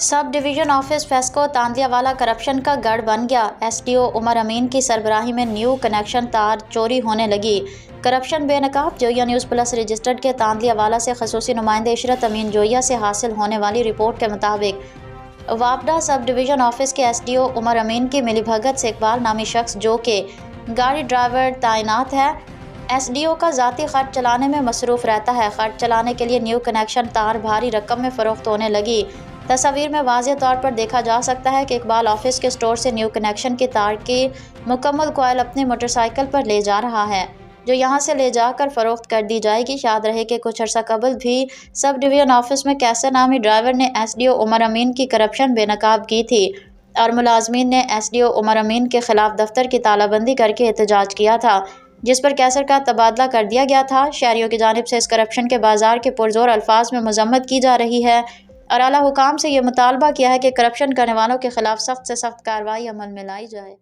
सब division office FESCO Tandlianwala corruption का गढ़ बन गया। एसडीओ उमर अमीन की सरबराही में न्यू कनेक्शन तार चोरी होने लगी। करप्शन बेनकाब। जोया न्यूज़ प्लस रजिस्टर्ड के तांदियावाला से खसूसी नुमाइंदे इशरत अमीन जोया से हासिल होने वाली रिपोर्ट के मुताबिक वापडा सब डिवीज़न ऑफिस के एसडीओ उमर अमीन की मिलीभगत से इकबाल नामी शख्स जो कि गाड़ी ड्राइवर तैनात है, एसडीओ का ज़ाती खर्च चलाने में मसरूफ़ रहता है। खर्च चलाने के लिए न्यू कनेक्शन तार भारी रकम में फ़रोख्त होने लगी। तस्वीर में वाज़ेह तौर पर देखा जा सकता है कि इकबाल ऑफिस के स्टोर से न्यू कनेक्शन की तार की मुकम्मल कॉइल अपनी मोटरसाइकिल पर ले जा रहा है, जो यहां से ले जाकर फ़रोख्त कर दी जाएगी। याद रहे कि कुछ अर्सा कबल भी सब डिवीज़न ऑफिस में कैसर नामी ड्राइवर ने एसडीओ उमर अमीन की करप्शन बेनकाब की थी और मुलाजमीन ने एसडीओ उमर अमीन के खिलाफ दफ्तर की तालाबंदी करके एहतजाज किया था, जिस पर कैसर का तबादला कर दिया गया था। शहरियों की जानिब से इस करप्शन के बाजार के पुरजोर अल्फाज में मजम्मत की जा रही है और आला हुकाम से ये मुतालबा किया है कि करप्शन करने वालों के खिलाफ सख्त से सख्त कार्रवाई अमल में लाई जाए।